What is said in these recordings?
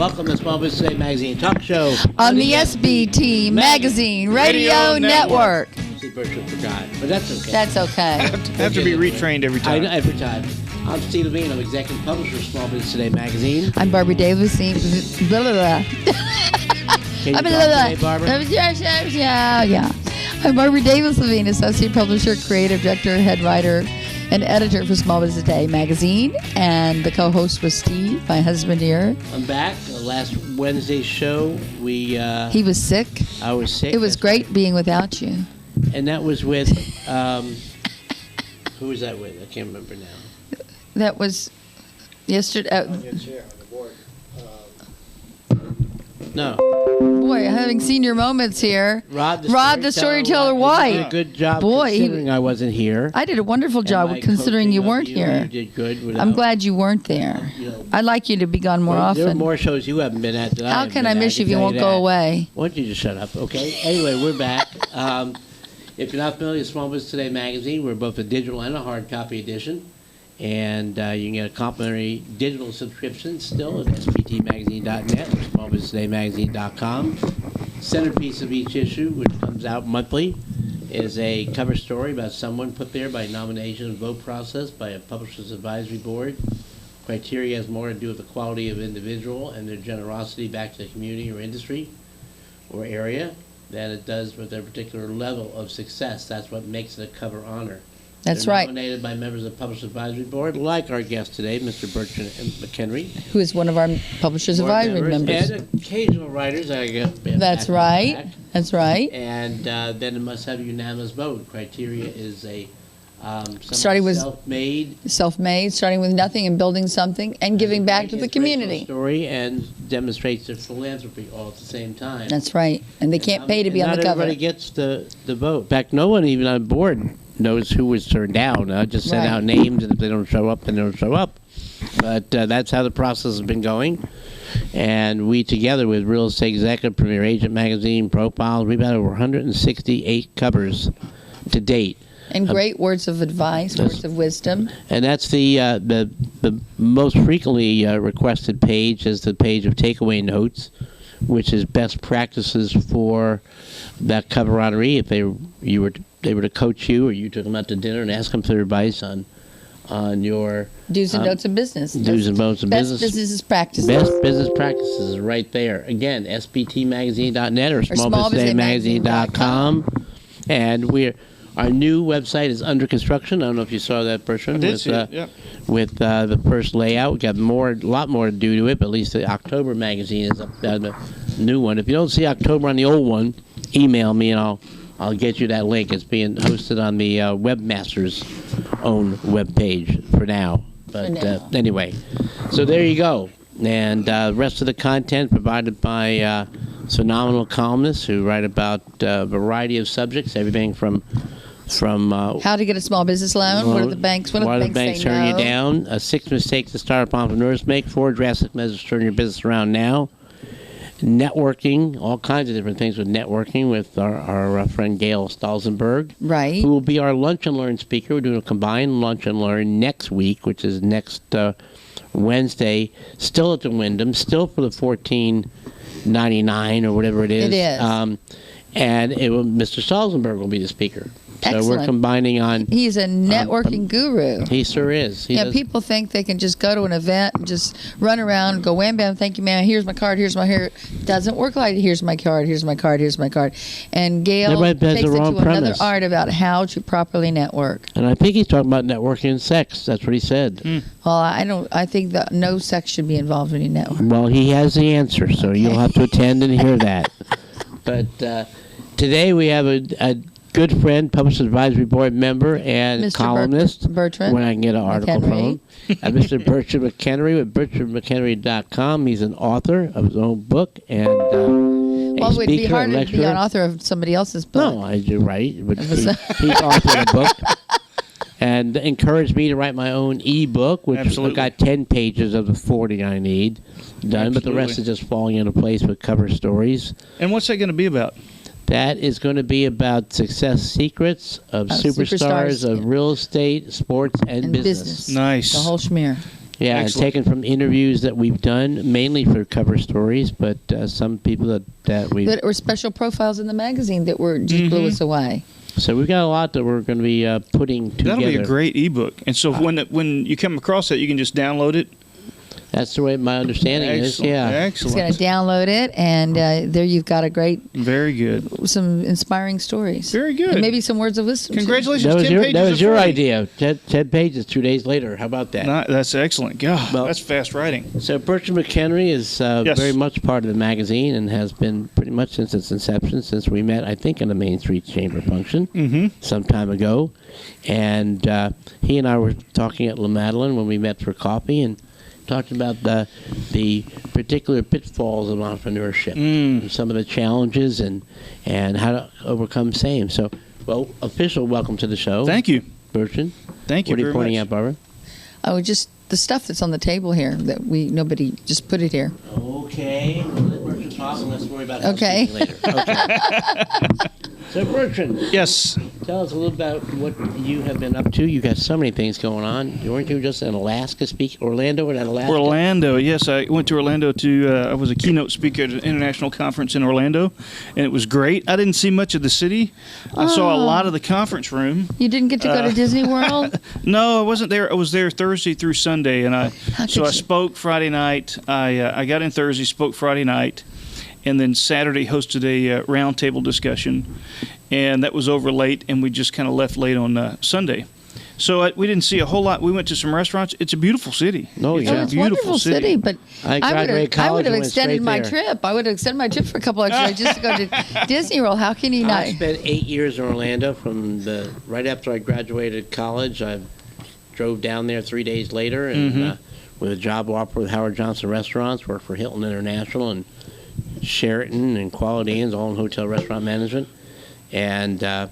Welcome to Small Business Today Magazine Talk Show on the SBT Magazine Radio Network. See, Bertrand forgot, but that's okay. That's okay. Have to be retrained every time. Every time. I'm Steve Levine. I'm Executive Publisher of Small Business Today Magazine. I'm Barbara Davis. Blah, blah, blah. Can you talk today, Barbara? Yeah. I'm Barbara Davis Levine, Associate Publisher, Creative Director, Head Writer, and Editor for Small Business Today Magazine. And the co-host was Steve, my husband here. I'm back. Last Wednesday's show, he was sick. I was sick. It was great being without you. And that was with, who was that with? I can't remember now. That was yesterday. On your chair, on the board. No. Boy, having senior moments here. Rod the Storyteller White. Did a good job Boy, considering I wasn't here. I did a wonderful job considering you weren't here. You did good. I'm glad you weren't there. I'd like you to be gone more often. There are more shows you haven't been at than I have. How can I miss you if you won't go away? Why don't you just shut up, okay? Anyway, we're back. If you're not familiar with Small Business Today magazine, we're both a digital and a hard copy edition. And you can get a complimentary digital subscription still at sbtmagazine.net or smallbusinesstodaymagazine.com. Centerpiece of each issue, which comes out monthly, is a cover story about someone put there by nomination and vote process by a publisher's advisory board. Criteria has more to do with the quality of individual and their generosity back to the community or industry or area than it does with their particular level of success. That's what makes it a cover honor. That's They're right. Nominated by members of the Publishers Advisory Board, like our guest today, Mr. Bertrand McHenry. Who is one of our Publishers Advisory members. And occasional writers. I guess. That's right. That's right. And then it must have a unanimous vote. Criteria is a Starting with self-made, starting with nothing and building something and giving back to the community. Story and demonstrates their philanthropy all at the same time. That's right. And they can't pay to be on the cover. Not everybody gets the vote. In fact, no one even on board knows who was turned down. I just send out names, and if they don't show up, then they don't show up. But that's how the process has been going. And we, together with Real Estate Executive, Premier Agent Magazine, Profiles, we've had over 168 covers to date. And great words of advice, words of wisdom. And that's the most frequently requested page is the page of takeaway notes, which is best practices for that cover honoree. If they were to coach you, or you took them out to dinner and ask them for their advice on your do's and don'ts of business. Do's and don'ts of business. Best business practices. Best business practices is right there. Again, sbtmagazine.net or smallbusinesstodaymagazine.com. And our new website is under construction. I don't know if you saw that, Bertrand. I did see it, yeah. With the first layout. We got a lot more to do to it, but at least the October magazine is the new one. If you don't see October on the old one, email me and I'll get you that link. It's being hosted on the Webmaster's own webpage for now. But anyway, so there you go. And the rest of the content provided by phenomenal columnists who write about a variety of subjects, everything from how to get a small business loan. What are the banks? What are the banks turn you down? 6 mistakes that startup entrepreneurs make. 4 drastic measures to turn your business around now. Networking, all kinds of different things with networking with our friend Gail Stalzenberg. Right. Who will be our Lunch and Learn speaker. We're doing a combined Lunch and Learn next week, which is next Wednesday, still at the Wyndham, still for the $14.99 or whatever it is. It is. And Mr. Stalzenberg will be the speaker. Excellent. So we're combining on... He's a networking guru. He sure is. People think they can just go to an event and just run around, go wham, bam, thank you, man, here's my card, here's my hair. Doesn't work like, here's my card, here's my card, here's my card. And Gail takes it to another art about how to properly network. And I think he's talking about networking and sex. That's what he said. Well, I think that no sex should be involved when you network. Well, he has the answer, so you'll have to attend and hear that. But today we have a good friend, Publishers Advisory Board member, and Mr. columnist. Bertrand. When I can get an article from him. Mr. Bertrand McHenry with BertrandMcHenry.com. He's an author of his own book and a well, it would be hard to be an lecturer. author of somebody else's book. No, you're right. But he's authored a book. And encouraged me to write my own e-book, which I've got 10 pages of the 40 I need done, but the rest is just falling into place with cover stories. And what's that going to be about? That is going to be about success secrets of superstars of real estate, sports, and business. Nice. The whole schmear. Yeah, and taken from interviews that we've done, mainly for cover stories, but some people that we... Or special profiles in the magazine that were just blew us away. So we've got a lot that we're going to be putting together. That'll be a great ebook. And so when you come across that, you can just download it. That's the way my understanding is. Yeah, excellent. He's going to download it, and there you've got a great, very good, some inspiring stories. Very good, and maybe some words of wisdom. Congratulations! That was your idea. 10 pages 2 days later. How about that? That's excellent. God, that's fast writing. So Bertrand McHenry is very much part of the magazine and has been pretty much since its inception, since we met, I think, in the Main Street Chamber function some time ago. And he and I were talking at La Madeleine when we met for coffee and talked about the particular pitfalls of entrepreneurship, and some of the challenges and how to overcome same. So, well, official welcome to the show. Thank you, Bertrand. Thank you. What are you pointing out, Barbara? Oh, just the stuff that's on the table here that nobody just put it here. Okay. Let Bertrand talk and let's worry about housekeeping later. Okay. So, Bertrand. Yes. Tell us a little about what you have been up to. You've got so many things going on. Weren't you just in Alaska Orlando or Alaska? Orlando, yes. I went to Orlando I was a keynote speaker at an international conference in Orlando, and it was great. I didn't see much of the city. I saw a lot of the conference room. You didn't get to go to Disney World? No, I wasn't there. I was there Thursday through Sunday, and I spoke Friday night. I got in Thursday, spoke Friday night, and then Saturday hosted a roundtable discussion, and that was over late, and we just kind of left late on Sunday. So we didn't see a whole lot. We went to some restaurants. It's a beautiful city. Oh, yeah. It's a wonderful city, but I would have extended my trip. I would have extended my trip for a couple extra days just to go to Disney World. How can you not? I spent 8 years in Orlando. Right after I graduated college, I drove down there 3 days later, and with a job offer with Howard Johnson Restaurants, worked for Hilton International and Sheraton and Quality Inns, all in hotel restaurant management, and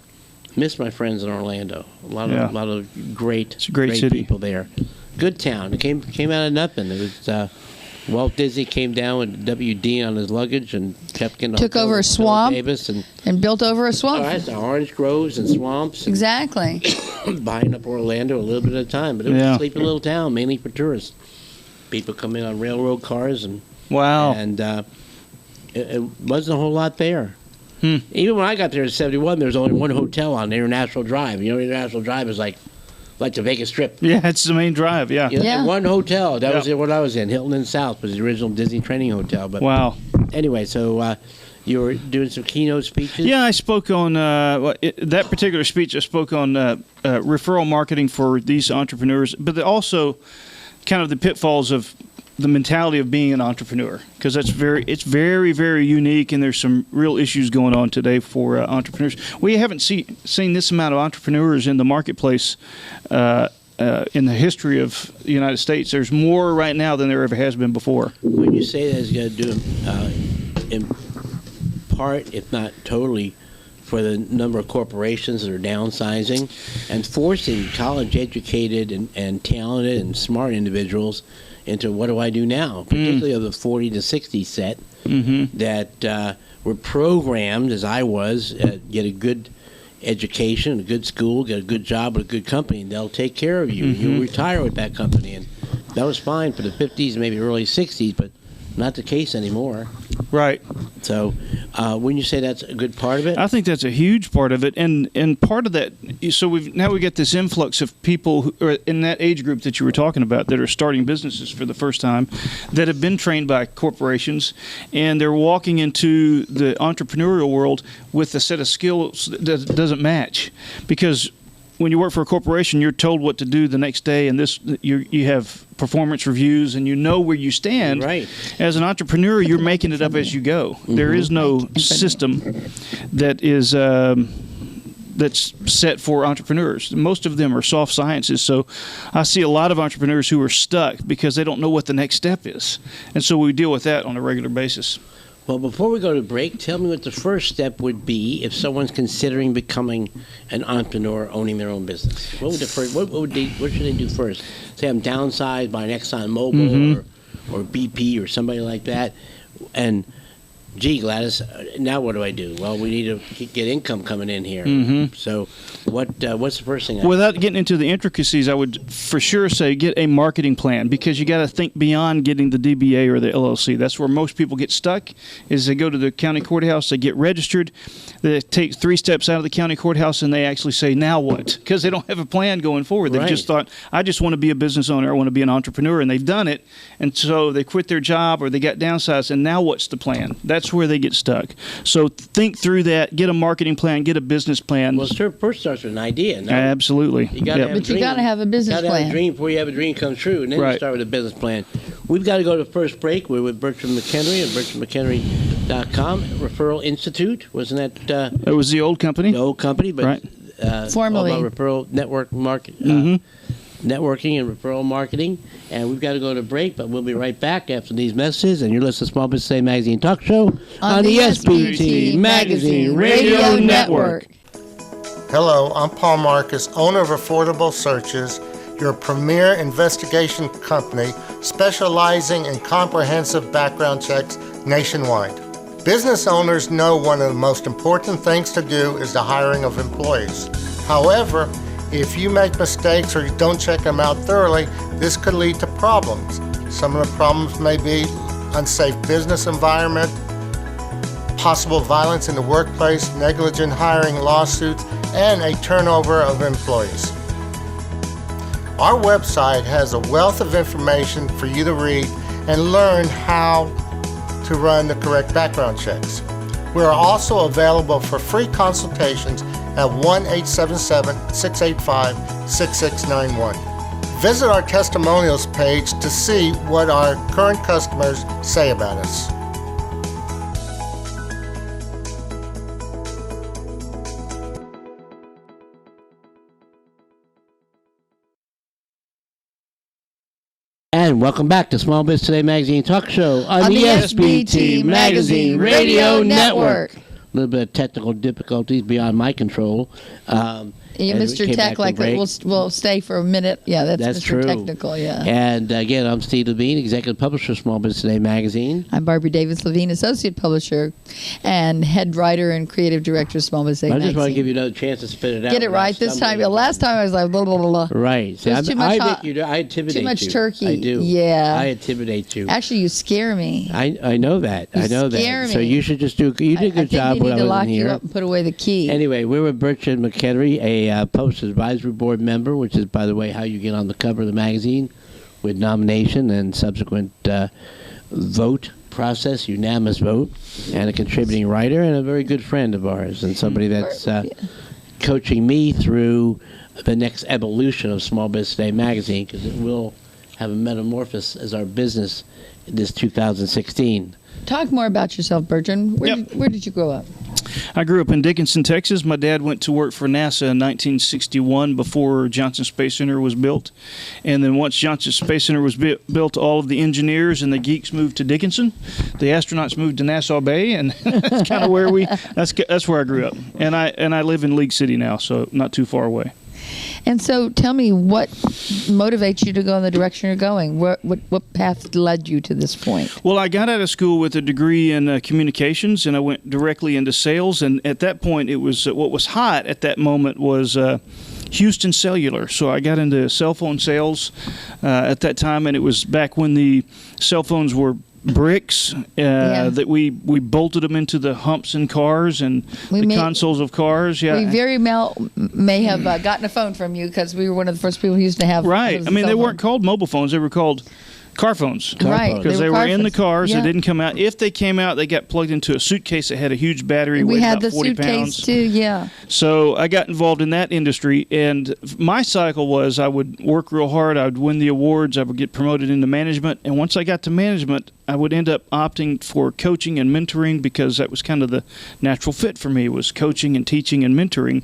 missed my friends in Orlando. A lot of great city. people there. Good town. It came out of nothing. It was Walt Disney came down with WD on his luggage and kept getting took over a swamp Davis and built over a swamp. All right, so orange groves and swamps. And exactly. Buying up Orlando a little bit at a time, but it was a sleepy little town, mainly for tourists. People come in on railroad cars and it wasn't a whole lot there. Even when I got there in '71, there was only one hotel on International Drive. You know, International Drive is like the Vegas Strip. Yeah, it's the main drive. Yeah. One hotel. That was what I was in. Hilton and South was the original Disney training hotel. But anyway, so you were doing some keynote speeches. Yeah, I spoke on that particular speech. I spoke on referral marketing for these entrepreneurs, but also kind of the pitfalls of the mentality of being an entrepreneur, because it's very, very unique, and there's some real issues going on today for entrepreneurs. We haven't seen this amount of entrepreneurs in the marketplace in the history of the United States. There's more right now than there ever has been before. When you say that, it's going to do in part, if not totally, for the number of corporations that are downsizing and forcing college-educated and talented and smart individuals into what do I do now, particularly of the 40 to 60 set that were programmed, as I was, get a good education, a good school, get a good job with a good company, and they'll take care of you. You'll retire with that company. And that was fine for the 50s, maybe early 60s, but not the case anymore. Right. So when you say that's a good part of it? I think that's a huge part of it. And part of that, so we get this influx of people who are in that age group that you were talking about that are starting businesses for the first time, that have been trained by corporations, and they're walking into the entrepreneurial world with a set of skills that doesn't match. Because when you work for a corporation, you're told what to do the next day, and you have performance reviews, and you know where you stand. Right. As an entrepreneur, you're making it up as you go. There is no system that is that's set for entrepreneurs. Most of them are soft sciences, so I see a lot of entrepreneurs who are stuck because they don't know what the next step is, and so we deal with that on a regular basis. Well, before we go to break, tell me what the first step would be if someone's considering becoming an entrepreneur, owning their own business. What should they do first? Say I'm downsized by an ExxonMobil or BP or somebody like that, and gee, Gladys, now what do I do? Well, we need to get income coming in here. So what's the first thing? Without getting into the intricacies, I would for sure say get a marketing plan, because you got to think beyond getting the DBA or the LLC. That's where most people get stuck, is they go to the county courthouse, they get registered, they take 3 steps out of the county courthouse, and they actually say, now what? Because they don't have a plan going forward. They've just thought, I just want to be a business owner, I want to be an entrepreneur, and they've done it, and so they quit their job or they got downsized, and now what's the plan? That's where they get stuck. So think through that, get a marketing plan, get a business plan. Well, first starts with an idea. No? Absolutely. You gotta But you got to have a business plan. Have a dream before you have a dream come true, and then you start with a business plan. We've got to go to the first break. We're with Bertrand McHenry at BertrandMcHenry.com. Referral Institute, wasn't that? It was the old company. The old company, but formerly referral network market. Networking and referral marketing. And we've got to go to break, but we'll be right back after these messages. And you're listening to Small Business Today Magazine Talk Show on the SBT Magazine Radio Network. Hello, I'm Paul Marcus, owner of Affordable Searches, your premier investigation company specializing in comprehensive background checks nationwide. Business owners know one of the most important things to do is the hiring of employees. However, if you make mistakes or you don't check them out thoroughly, this could lead to problems. Some of the problems may be unsafe business environment, possible violence in the workplace, negligent hiring, lawsuits, and a turnover of employees. Our website has a wealth of information for you to read and learn how to run the correct background checks. We are also available for free consultations at 1-877-685-6691. Visit our testimonials page to see what our current customers say about us. And welcome back to Small Business Today Magazine Talk Show on the SBT Magazine Radio Network. A little bit of technical difficulties beyond my control. Mr. Tech, like that, we'll stay for a minute. Yeah, that's Mr. True. Technical, yeah. And again, I'm Steve Levine, Executive Publisher of Small Business Today Magazine. I'm Barbara Davis Levine, Associate Publisher and Head Writer and Creative Director of Small Business Today Magazine. I just want to give you another chance to spit it out. Get it right this time. Last time I was like, blah, blah, blah, blah. Right. See, I intimidate you. Too much turkey. I do. Yeah. I intimidate you. Actually, you scare me. I know that. You scare me. So you should just do. You did a good job when I wasn't here. I think you need to lock you up and put away the key. Anyway, we're with Bertrand McHenry, a Post Advisory Board member, which is, by the way, how you get on the cover of the magazine with nomination and subsequent vote process, unanimous vote, and a contributing writer and a very good friend of ours, and somebody that's coaching me through the next evolution of Small Business Today Magazine, because it will have a metamorphosis as our business in this 2016. Talk more about yourself, Bertrand. Where did you grow up? I grew up in Dickinson, Texas. My dad went to work for NASA in 1961 before Johnson Space Center was built. And then once Johnson Space Center was built, all of the engineers and the geeks moved to Dickinson. The astronauts moved to Nassau Bay, and that's kind of where that's where I grew up. And I live in League City now, so not too far away. And so tell me, what motivates you to go in the direction you're going? What path led you to this point? Well, I got out of school with a degree in communications, and I went directly into sales. And at that point, it was what was hot at that moment was Houston Cellular. So I got into cell phone sales at that time, and it was back when the cell phones were bricks that we bolted them into the humps in cars and consoles of cars. Yeah, we very may have gotten a phone from you because we were one of the first people who used to have. Right. I mean, they weren't called mobile phones; they were called car phones. Right. Because they were in the cars. They didn't come out. If they came out, they got plugged into a suitcase that had a huge battery. We had about the 40 suitcase pounds. too. Yeah. So I got involved in that industry, and my cycle was I would work real hard. I would win the awards. I would get promoted into management, and once I got to management, I would end up opting for coaching and mentoring because that was kind of the natural fit for me, was coaching and teaching and mentoring,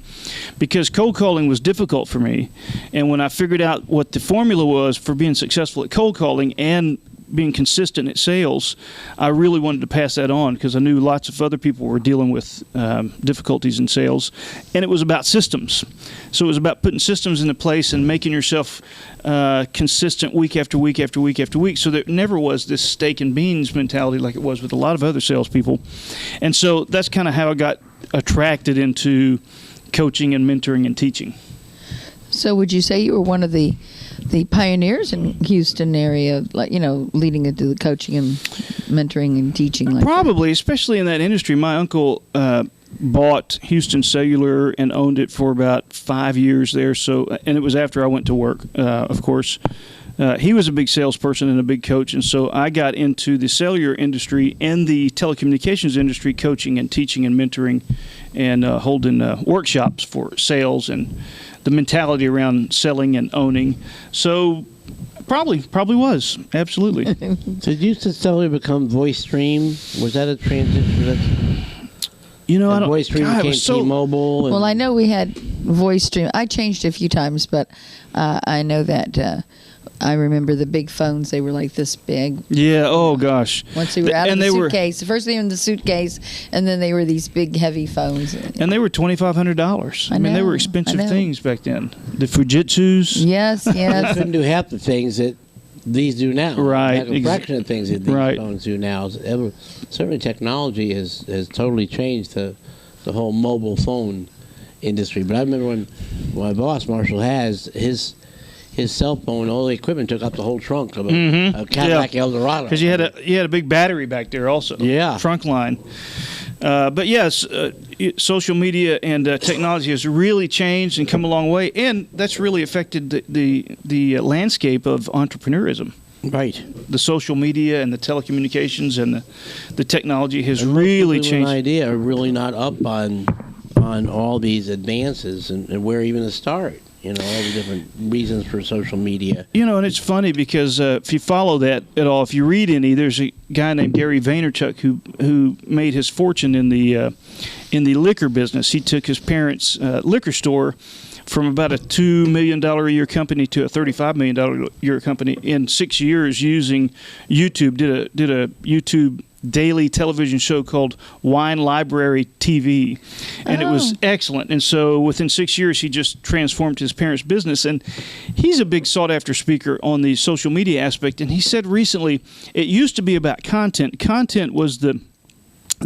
because cold calling was difficult for me. And when I figured out what the formula was for being successful at cold calling and being consistent at sales, I really wanted to pass that on because I knew lots of other people were dealing with difficulties in sales, and it was about systems. So it was about putting systems into place and making yourself consistent week after week after week after week, so there never was this steak and beans mentality like it was with a lot of other salespeople. And so that's kind of how I got attracted into coaching and mentoring and teaching. So would you say you were one of the pioneers in Houston area, like, leading into the coaching and mentoring and teaching? Like Probably, especially in that industry. My uncle bought Houston Cellular and owned it for about 5 years there. So, and it was after I went to work, of course. He was a big salesperson and a big coach, and so I got into the cellular industry and the telecommunications industry, coaching and teaching and mentoring, and holding workshops for sales and the mentality around selling and owning. So probably was, absolutely. So did you cellular become voice stream? Was that a transition? I don't. Voice stream became T-Mobile. Well, I know we had voice stream. I changed a few times, but I know that. I remember the big phones. They were like this big. Yeah. Oh gosh. Once they were out of the suitcase, first they were in the suitcase, and then they were these big, heavy phones. And they were $2,500. I mean, they were expensive things back then. The Fujitsus. Yes. They couldn't do half the things that these do now. Right. Like a fraction of things that these phones do now. Certainly, technology has totally changed the whole mobile phone industry. But I remember when my boss Marshall has his cell phone, all the equipment took up the whole trunk of a Cadillac Eldorado. Because you had a big battery back there also. Yeah. Trunk line. But yes, social media and technology has really changed and come a long way, and that's really affected the landscape of entrepreneurism. Right. The social media and the telecommunications and the technology has really changed. Idea are really not up on all these advances and where even to start. All the different reasons for social media. And it's funny because if you follow that at all, if you read any, there's a guy named Gary Vaynerchuk who made his fortune in the liquor business. He took his parents' liquor store from about a $2 million a year company to a $35 million a year company in 6 years using YouTube. Did a YouTube daily television show called Wine Library TV, and it was excellent. And so within 6 years, he just transformed his parents' business, and he's a big sought-after speaker on the social media aspect. And he said recently, it used to be about content. Content was the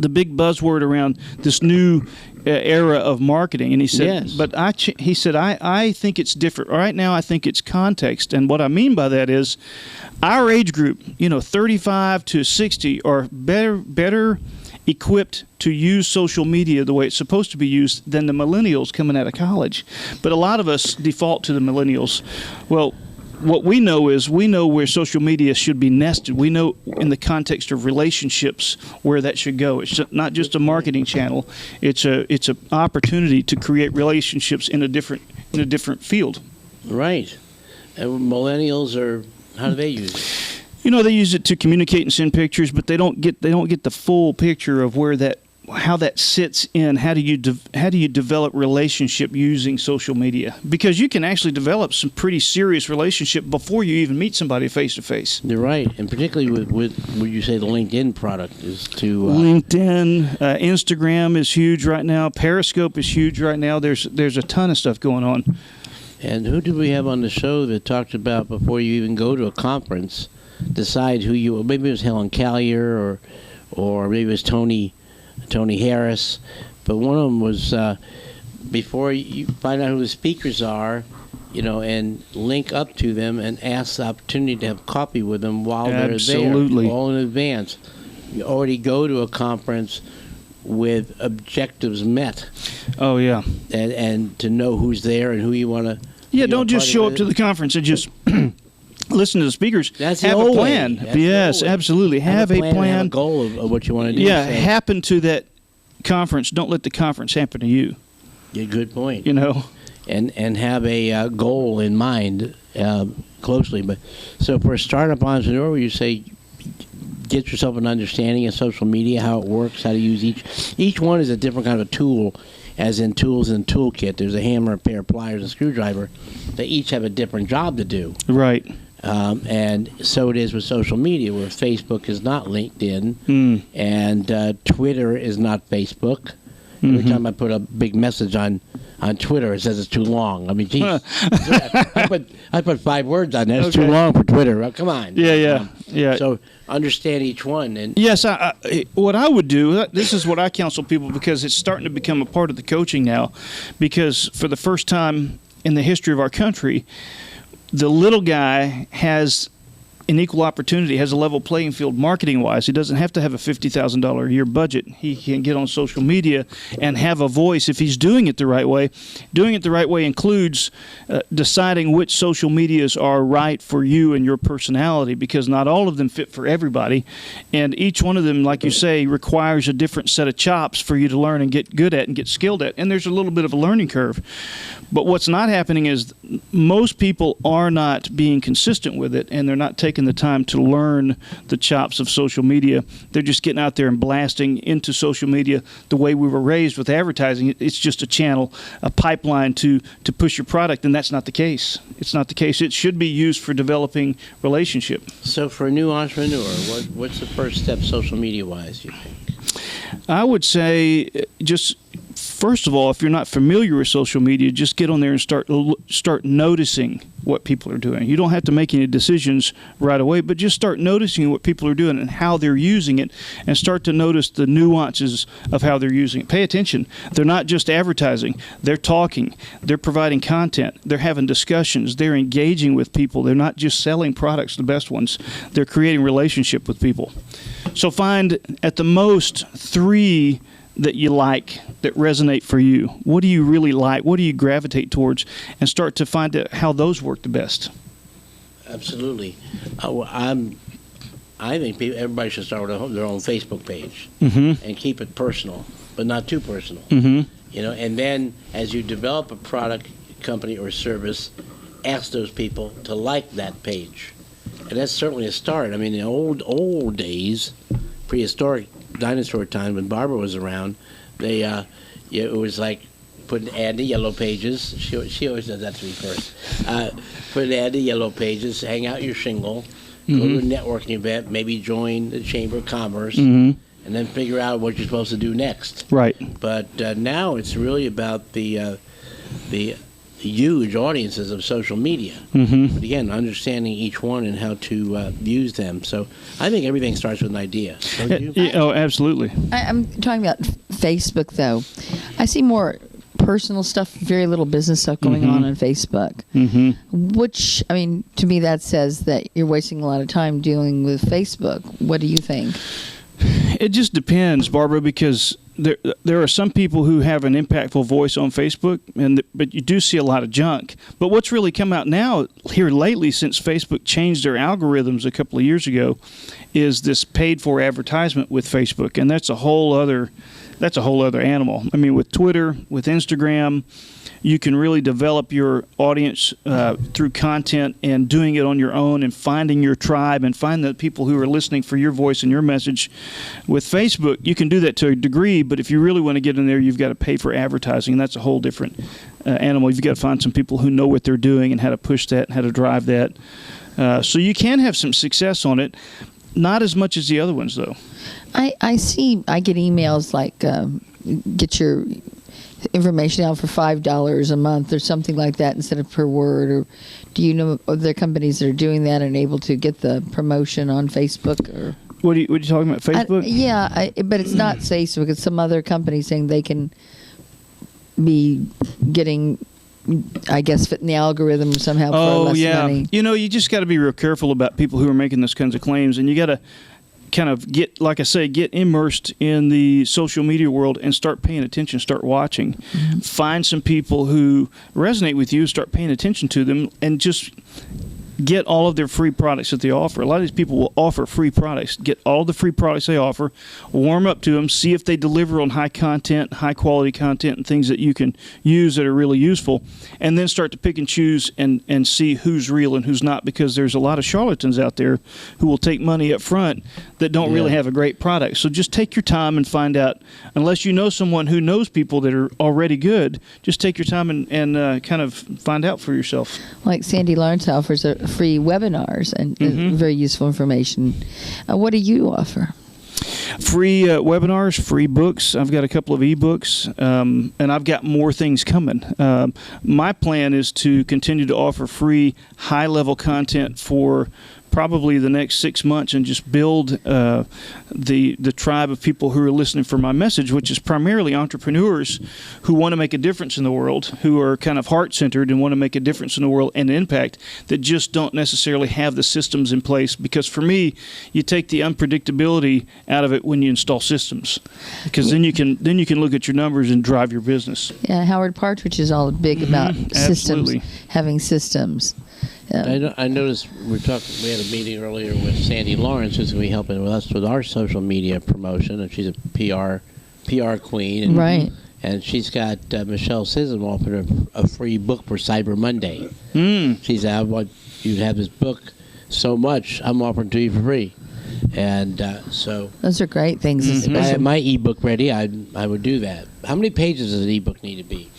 big buzzword around this new era of marketing, and he said, but he said, I think it's different. Right now, I think it's context, and what I mean by that is our age group, 35 to 60, are better equipped to use social media the way it's supposed to be used than the millennials coming out of college. But a lot of us default to the millennials. Well, what we know is where social media should be nested. We know in the context of relationships where that should go. It's not just a marketing channel. It's a opportunity to create relationships in a different field. Right. And millennials how do they use it? They use it to communicate and send pictures, but they don't get the full picture of how that sits in. How do you develop relationship using social media? Because you can actually develop some pretty serious relationship before you even meet somebody face to face. You're right, and particularly with would you say the LinkedIn product is to LinkedIn, Instagram is huge right now. Periscope is huge right now. There's a ton of stuff going on. And who did we have on the show that talked about before you even go to a conference, decide who you? Maybe it was Helen Callier or maybe it was Tony Harris, but one of them was before you find out who the speakers are, and link up to them and ask the opportunity to have coffee with them while they're there, all in advance. You already go to a conference with objectives met. Oh yeah, and to know who's there and who you want to. Yeah, don't just show up to the conference and just listen to the speakers. That's have a plan. Yes, absolutely. Have a plan. Have a goal of what you want to do. Yeah, happen to that conference. Don't let the conference happen to you. Yeah, good point. And have a goal in mind closely. But so for a startup entrepreneur, you say get yourself an understanding of social media, how it works, how to use each one is a different kind of a tool. As in tools in a toolkit, there's a hammer, a pair of pliers, a screwdriver. They each have a different job to do. Right. And so it is with social media, where Facebook is not LinkedIn, and Twitter is not Facebook. Every time I put a big message on Twitter, it says it's too long. I mean, geez, I put 5 words on there. It's too long for Twitter. Oh, come on. Yeah. So understand each one. And yes, what I would do, this is what I counsel people, because it's starting to become a part of the coaching now, because for the first time in the history of our country, the little guy has an equal opportunity, has a level playing field marketing-wise. He doesn't have to have a $50,000 a year budget. He can get on social media and have a voice if he's doing it the right way. Doing it the right way includes deciding which social medias are right for you and your personality, because not all of them fit for everybody. And each one of them, like you say, requires a different set of chops for you to learn and get good at and get skilled at. And there's a little bit of a learning curve. But what's not happening is most people are not being consistent with it, and they're not taking the time to learn the chops of social media. They're just getting out there and blasting into social media the way we were raised with advertising. It's just a channel, a pipeline to push your product, and that's not the case. It's not the case. It should be used for developing relationship. so for a new entrepreneur, what's the first step social media-wise, you think? I would say just first of all, if you're not familiar with social media, just get on there and start noticing what people are doing. You don't have to make any decisions right away, but just start noticing what people are doing and how they're using it, and start to notice the nuances of how they're using it. Pay attention. They're not just advertising. They're talking. They're providing content. They're having discussions. They're engaging with people. They're not just selling products, the best ones. They're creating relationship with people. So find at the most 3 that you like, that resonate for you. What do you really like? What do you gravitate towards? And start to find out how those work the best. Absolutely. I think everybody should start with their own Facebook page and keep it personal, but not too personal. You know, and then as you develop a product, company, or service, ask those people to like that page. And that's certainly a start. I mean, in the old days, prehistoric dinosaur time, when Barbara was around, it was like put an ad in the yellow pages. She always does that to me first. Put an ad in the yellow pages, hang out your shingle, go to a networking event, maybe join the Chamber of Commerce, and then figure out what you're supposed to do next. Right. But now it's really about the huge audiences of social media. But again, understanding each one and how to use them. So I think everything starts with an idea. Don't you? Oh, absolutely. I'm talking about Facebook, though. I see more personal stuff, very little business stuff going on Facebook. Which, I mean, to me, that says that you're wasting a lot of time dealing with Facebook. What do you think? It just depends, Barbara, because there are some people who have an impactful voice on Facebook, but you do see a lot of junk. But what's really come out now here lately, since Facebook changed their algorithms a couple of years ago, is this paid-for advertisement with Facebook, and that's a whole other animal. I mean, with Twitter, with Instagram, you can really develop your audience through content and doing it on your own and finding your tribe and find the people who are listening for your voice and your message. With Facebook, you can do that to a degree, but if you really want to get in there, you've got to pay for advertising, and that's a whole different animal. You've got to find some people who know what they're doing and how to push that and how to drive that. So you can have some success on it. Not as much as the other ones, though. I get emails like, get your information out for $5 a month or something like that instead of per word. Or do you know of there are companies that are doing that and able to get the promotion on Facebook? Or what are you talking about, Facebook? But it's not Facebook. It's some other company saying they can be getting, I guess, fit in the algorithm somehow for less money. You know, you just got to be real careful about people who are making those kinds of claims, and you got to kind of get immersed in the social media world and start paying attention, start watching. Find some people who resonate with you, start paying attention to them, and just get all of their free products that they offer. A lot of these people will offer free products. Get all the free products they offer, warm up to them, see if they deliver on high content, high quality content, and things that you can use that are really useful, and then start to pick and choose and see who's real and who's not, because there's a lot of charlatans out there who will take money up front that don't really have a great product. So just take your time and find out. Unless you know someone who knows people that are already good, just take your time and kind of find out for yourself. Like Sandy Lawrence offers free webinars and very useful information. What do you offer? Free webinars, free books. I've got a couple of ebooks, and I've got more things coming. My plan is to continue to offer free, high-level content for probably the next 6 months and just build the tribe of people who are listening for my message, which is primarily entrepreneurs who want to make a difference in the world, who are kind of heart-centered and want to make a difference in the world and impact, that just don't necessarily have the systems in place. Because for me, you take the unpredictability out of it when you install systems, because then you can look at your numbers and drive your business. Yeah, Howard Partridge is all big about systems, Absolutely. having systems. I noticed we had a meeting earlier with Sandy Lawrence, who's going to be helping with us with our social media promotion, and she's a PR queen. And, right. And she's got Michelle Sisson offering a free book for Cyber Monday. She said, I want you to have this book so much, I'm offering to you for free. And so those are great things. if I had my ebook ready, I would do that. How many pages does an ebook need to be?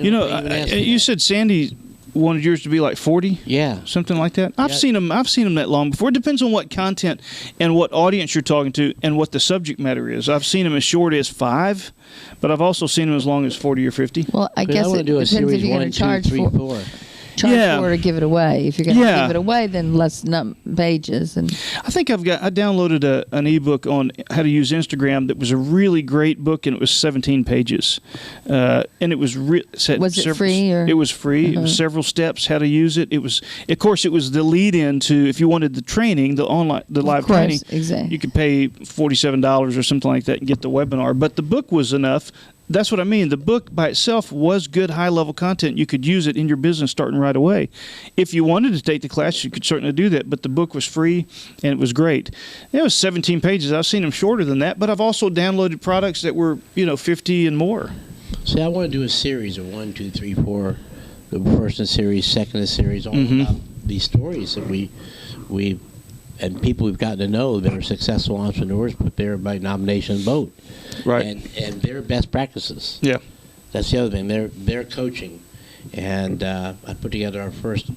You said Sandy wanted yours to be like 40? Yeah. Something like that? I've seen them that long before. It depends on what content and what audience you're talking to and what the subject matter is. I've seen them as short as 5, but I've also seen them as long as 40 or 50. Well, I guess it depends if you're going to charge for it or give it away. If you're going to give it away, then less pages. And I think I downloaded an ebook on how to use Instagram that was a really great book, and it was 17 pages, and it was was it free? Or? It was free. It was several steps how to use it. It was, of course, it was the lead-in to if you wanted the training, the live training. Exactly. You could pay $47 or something like that and get the webinar. But the book was enough. That's what I mean. The book by itself was good high-level content. You could use it in your business starting right away. If you wanted to take the class, you could certainly do that. But the book was free, and it was great. It was 17 pages. I've seen them shorter than that, but I've also downloaded products that were 50 and more. See, I want to do a series of 1, 2, 3, 4. The first in the series, second in the series, all about these stories that we and people we've gotten to know that are successful entrepreneurs, but they're by nomination and vote. Right. And their best practices. Yeah. That's the other thing. They're coaching. And I put together our first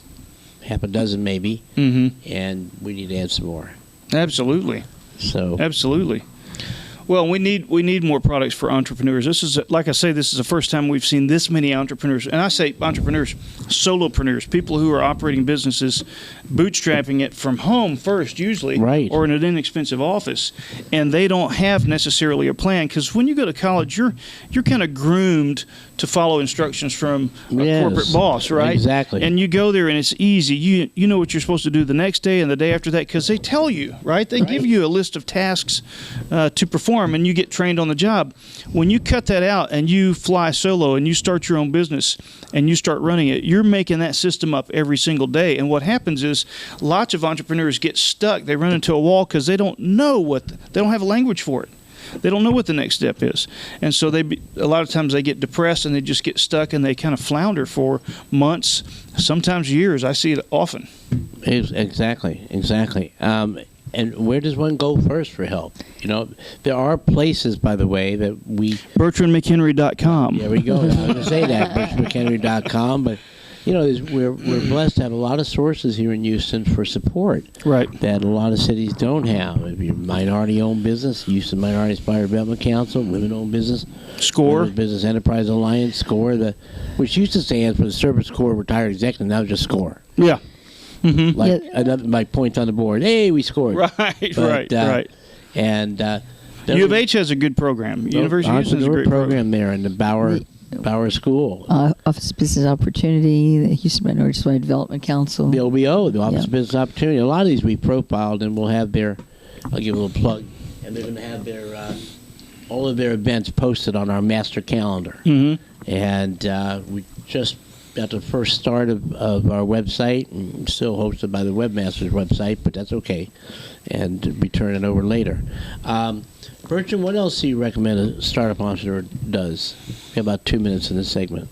half a dozen maybe, and we need to add some more. Absolutely. So absolutely. Well, we need more products for entrepreneurs. This is, like I say, this is the first time we've seen this many entrepreneurs. And I say entrepreneurs, solopreneurs, people who are operating businesses, bootstrapping it from home first usually, or in an inexpensive office. And they don't have necessarily a plan, because when you go to college, you're kind of groomed to follow instructions from a corporate boss, right? Exactly. And you go there and it's easy. You know what you're supposed to do the next day and the day after that, because they tell you, right? They give you a list of tasks to perform, and you get trained on the job. When you cut that out and you fly solo and you start your own business and you start running it, you're making that system up every single day. And what happens is lots of entrepreneurs get stuck. They run into a wall because they don't know they don't have a language for it. They don't know what the next step is. And so a lot of times they get depressed and they just get stuck and they kind of flounder for months, sometimes years. I see it often. Exactly. And where does one go first for help? There are places, by the way, that we... BertrandMcHenry.com. There we go. I was going to say that, BertrandMcHenry.com. But, we're blessed to have a lot of sources here in Houston for support. Right. That a lot of cities don't have. If you're a minority-owned business, Houston Minority Inspired Development Council, women-owned business, SCORE, Business Enterprise Alliance, SCORE, which used to stand for the Service Corps Retired Executive, now just SCORE. Yeah. Another my point on the board. Hey, we scored. Right. And U of H has a good program. University of Houston has a great program there in the Bauer School. Office of Business Opportunity, the Houston Minority Inspired Development Council. The OBO, the Office of Business Opportunity. A lot of these we profiled, and we'll have I'll give a little plug, and they're going to have all of their events posted on our master calendar. And we just got the first start of our website, and still hosted by the webmaster's website, but that's okay, and we turn it over later. Bertrand, what else do you recommend a startup entrepreneur does? We have about 2 minutes in this segment.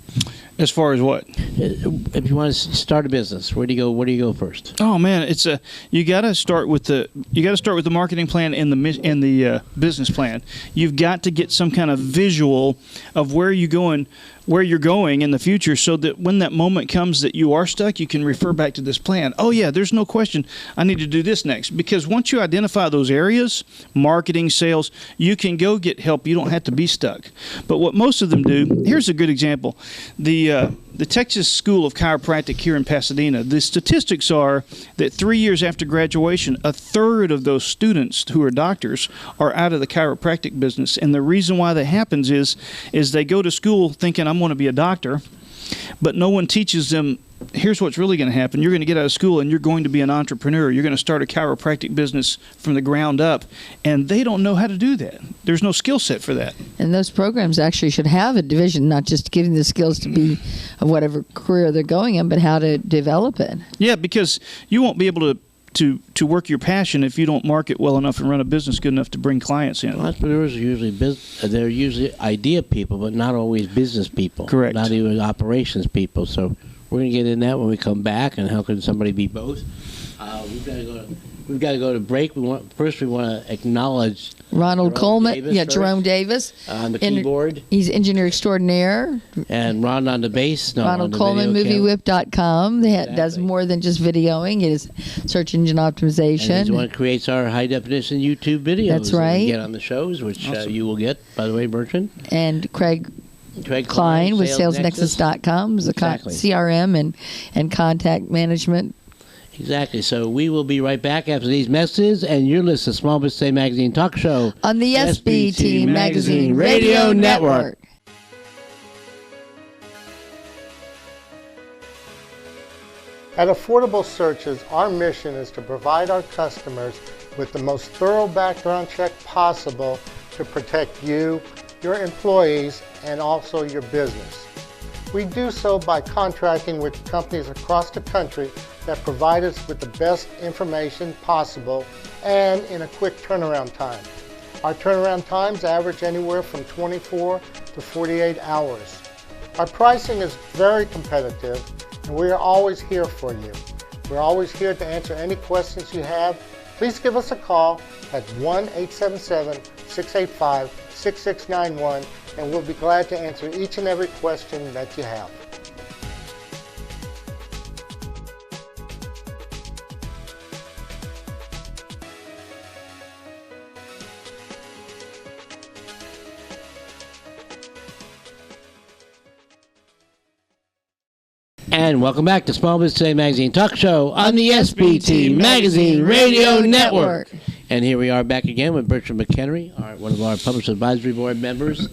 As far as what? If you want to start a business, where do you go first? Oh man, you got to start with the marketing plan and the business plan. You've got to get some kind of visual of where you're going in the future, so that when that moment comes that you are stuck, you can refer back to this plan. Oh yeah, there's no question I need to do this next. Because once you identify those areas, marketing, sales, you can go get help. You don't have to be stuck. But what most of them do, here's a good example. The Texas School of Chiropractic here in Pasadena, the statistics are that 3 years after graduation, a third of those students who are doctors are out of the chiropractic business. And the reason why that happens is they go to school thinking, I'm going to be a doctor, but no one teaches them, here's what's really going to happen. You're going to get out of school and you're going to be an entrepreneur. You're going to start a chiropractic business from the ground up. And they don't know how to do that. There's no skill set for that. And those programs actually should have a division, not just giving the skills to be of whatever career they're going in, but how to develop it. Yeah, because you won't be able to work your passion if you don't market well enough and run a business good enough to bring clients in. Well, entrepreneurs are usually they're usually idea people, but not always business people. Correct. Not even operations people. So we're going to get in that when we come back. And how can somebody be both? We've got to go to break. We want to acknowledge Ronald Coleman, Jerome Davis on the keyboard. He's engineer extraordinaire. And Ron on the bass. Ronald Coleman, MovieWhip.com. Does more than just videoing. It is search engine optimization. And he's the one who creates our high definition YouTube videos. That's right. That we get on the shows, which awesome. You will get, by the way, Bertrand. And Craig Klein with SalesNexus.com is a CRM and contact management. Exactly. So we will be right back after these messages, and you're listening to Small Business Today Magazine Talk Show on the SBT Magazine Radio Network. At Affordable Searches, our mission is to provide our customers with the most thorough background check possible to protect you, your employees, and also your business. We do so by contracting with companies across the country that provide us with the best information possible and in a quick turnaround time. Our turnaround times average anywhere from 24 to 48 hours. Our pricing is very competitive, and we are always here for you. We're always here to answer any questions you have. Please give us a call at 1-877-685-6691, and we'll be glad to answer each and every question that you have. And welcome back to Small Business Today Magazine Talk Show on the SBT Magazine Radio Network. And here we are back again with Bertrand McHenry, one of our Publishers Advisory Board members,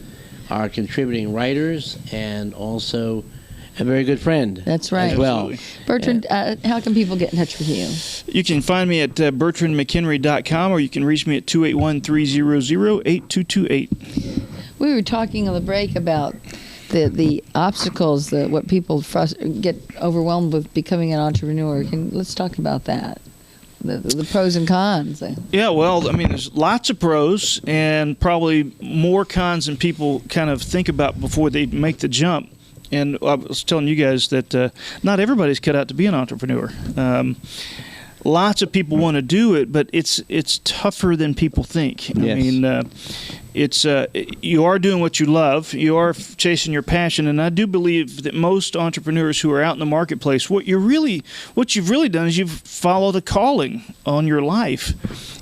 our contributing writers, and also a very good friend. That's right. As well. Bertrand, how can people get in touch with you? You can find me at bertrandmchenry.com, or you can reach me at 281-300-8228. We were talking on the break about the obstacles, what people get overwhelmed with becoming an entrepreneur. Let's talk about that. The pros and cons. Yeah, well, I mean, there's lots of pros and probably more cons than people kind of think about before they make the jump. And I was telling you guys that not everybody's cut out to be an entrepreneur. Lots of people want to do it, but it's tougher than people think. Yes. I mean, you are doing what you love. You are chasing your passion, and I do believe that most entrepreneurs who are out in the marketplace, what you've really done is you've followed a calling on your life,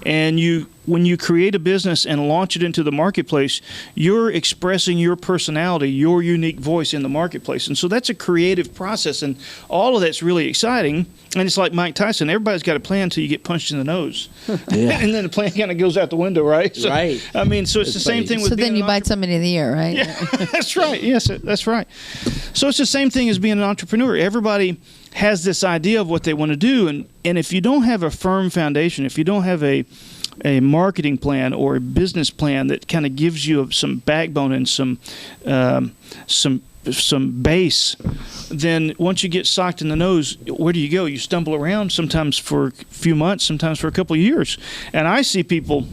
and when you create a business and launch it into the marketplace, you're expressing your personality, your unique voice in the marketplace. And so that's a creative process, and all of that's really exciting. And it's like Mike Tyson. Everybody's got a plan until you get punched in the nose. Yeah. And then the plan kind of goes out the window, right? So, right. I mean, so it's the same thing with So being then you bite somebody in the ear, right? Yeah, that's right. Yes, that's right. So it's the same thing as being an entrepreneur. Everybody has this idea of what they want to do. And if you don't have a firm foundation, if you don't have a marketing plan or a business plan that kind of gives you some backbone and some base, then once you get socked in the nose, where do you go? You stumble around, sometimes for a few months, sometimes for a couple of years. And I see people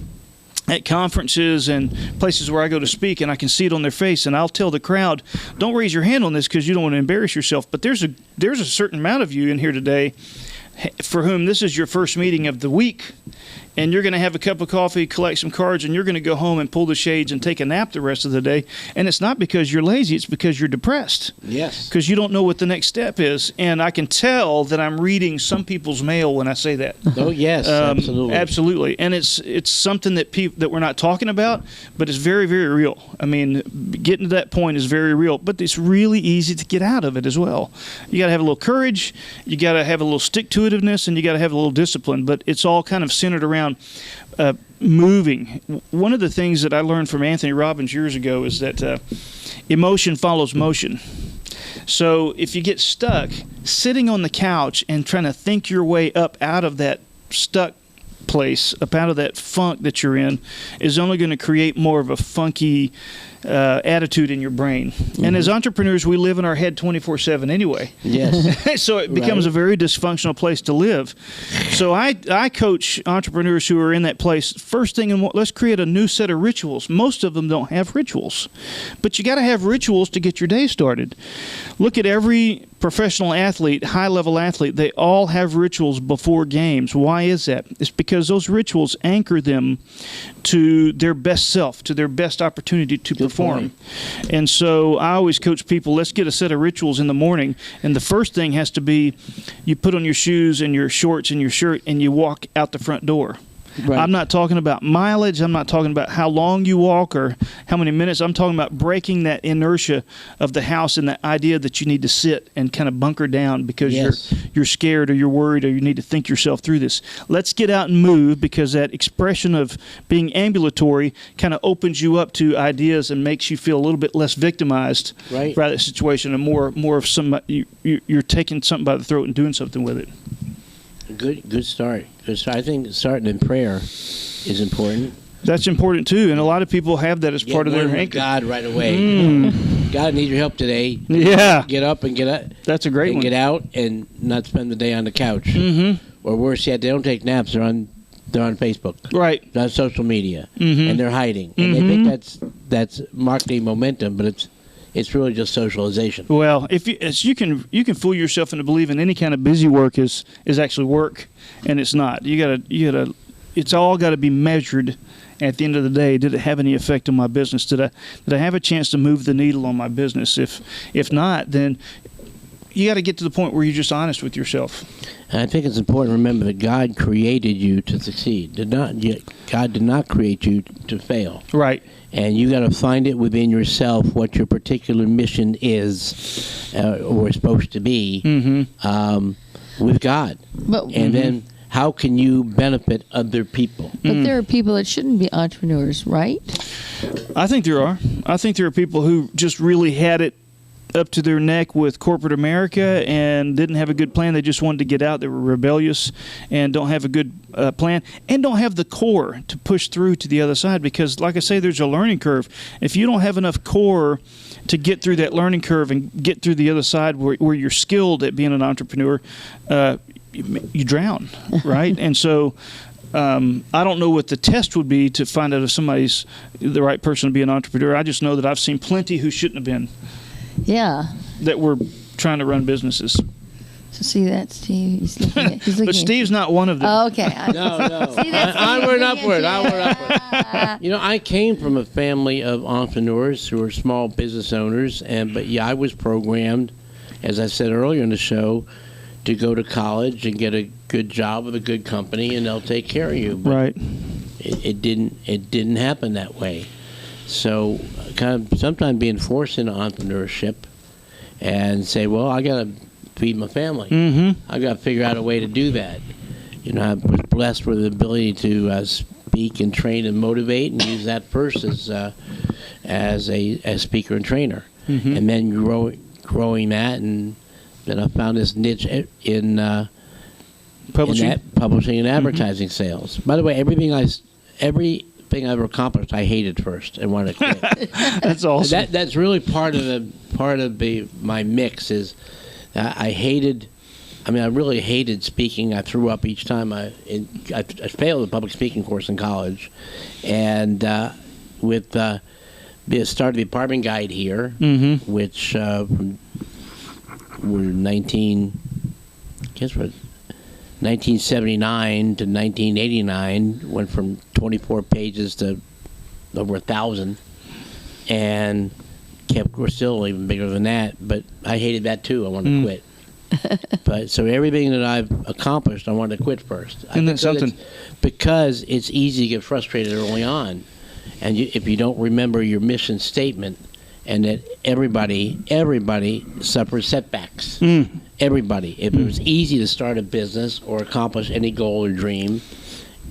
at conferences and places where I go to speak, and I can see it on their face, and I'll tell the crowd, don't raise your hand on this because you don't want to embarrass yourself. But there's a certain amount of you in here today for whom this is your first meeting of the week, and you're going to have a cup of coffee, collect some cards, and you're going to go home and pull the shades and take a nap the rest of the day. And it's not because you're lazy, it's because you're depressed. Yes. Because you don't know what the next step is. And I can tell that I'm reading some people's mail when I say that. Oh, yes, absolutely. Absolutely. And it's something that that we're not talking about, but it's very, very real. I mean, getting to that point is very real, but it's really easy to get out of it as well. You got to have a little courage, you got to have a little stick-to-itiveness, and you got to have a little discipline, but it's all kind of centered around moving. One of the things that I learned from Anthony Robbins years ago is that emotion follows motion. So if you get stuck sitting on the couch and trying to think your way up out of that stuck place, up out of that funk that you're in, is only going to create more of a funky attitude in your brain. Mm-hmm. And as entrepreneurs, we live in our head 24/7 anyway. Yes. So it becomes a very dysfunctional place to live. So I coach entrepreneurs who are in that place. First thing, let's create a new set of rituals. Most of them don't have rituals, but you got to have rituals to get your day started. Look at every professional athlete, high-level athlete. They all have rituals before games. Why is that? It's because those rituals anchor them to their best self, to their best opportunity to perform. And so I always coach people, let's get a set of rituals in the morning. And the first thing has to be you put on your shoes and your shorts and your shirt and you walk out the front door. Right. I'm not talking about mileage. I'm not talking about how long you walk or how many minutes. I'm talking about breaking that inertia of the house and the idea that you need to sit and kind of bunker down because you're scared or you're worried or you need to think yourself through this. Let's get out and move, because that expression of being ambulatory kind of opens you up to ideas and makes you feel a little bit less victimized by that situation and more of somebody you're taking something by the throat and doing something with it. Good start. I think starting in prayer is important. That's important too, and a lot of people have that as part of their anchor. God right away. God, I need your help today. Yeah. Get up and get out. That's a great one. Get out and not spend the day on the couch. Mm-hmm. Or worse yet, they don't take naps. They're on Facebook. Right. They're on social media, and they're hiding. And they think that's marketing momentum, but it's really just socialization. Well, you can fool yourself into believing any kind of busy work is actually work, and it's not. You gotta. It's all got to be measured. At the end of the day, did it have any effect on my business? Did I have a chance to move the needle on my business? If not, then you got to get to the point where you're just honest with yourself. And I think it's important to remember that God created you to succeed. God did not create you to fail. Right. And you got to find it within yourself what your particular mission is or supposed to be with God. And then how can you benefit other people? But there are people that shouldn't be entrepreneurs, right? I think there are. I think there are people who just really had it up to their neck with corporate America and didn't have a good plan. They just wanted to get out. They were rebellious and don't have a good plan and don't have the core to push through to the other side, because, like I say, there's a learning curve. If you don't have enough core to get through that learning curve and get through the other side where you're skilled at being an entrepreneur, you drown, right? And so I don't know what the test would be to find out if somebody's the right person to be an entrepreneur. I just know that I've seen plenty who shouldn't have been. Yeah. That were trying to run businesses. So see that, Steve? He's looking but Steve's not one of them. Oh, okay. No. Onward, upward. I came from a family of entrepreneurs who were small business owners, but I was programmed, as I said earlier in the show, to go to college and get a good job with a good company, and they'll take care of you. But right. It didn't happen that way. So, kind of sometimes being forced into entrepreneurship, and say, well, I got to feed my family. I got to figure out a way to do that. I was blessed with the ability to speak and train and motivate, and use that first as a speaker and trainer, and then growing that, and then I found this niche in publishing and advertising sales. By the way, everything I ever accomplished, I hated first and wanted to quit. That's awesome. That's really part of my mix is I hated I mean, I really hated speaking. I threw up each time I failed the public speaking course in college, and with started the apartment guide here, which were 1979 to 1989 went from 24 pages to over 1,000, and we're still even bigger than that. But I hated that too. I wanted to quit. But so everything that I've accomplished, I wanted to quit first. Isn't that something? Because it's easy to get frustrated early on, and if you don't remember your mission statement, and that everybody suffers setbacks. Everybody. If it was easy to start a business or accomplish any goal or dream,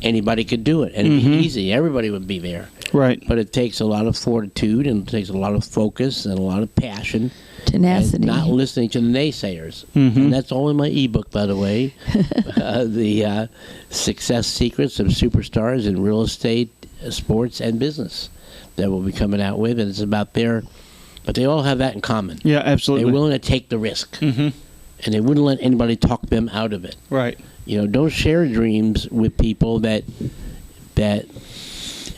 anybody could do it, and it'd be easy. Everybody would be there. Right. But it takes a lot of fortitude, and it takes a lot of focus and a lot of passion. Tenacity. And not listening to the naysayers. And that's all in my ebook, by the way. The Success Secrets of Superstars in Real Estate, Sports, and Business that we'll be coming out with. And it's about but they all have that in common. Yeah, absolutely. They're willing to take the risk. And they wouldn't let anybody talk them out of it. Right. Don't share dreams with people that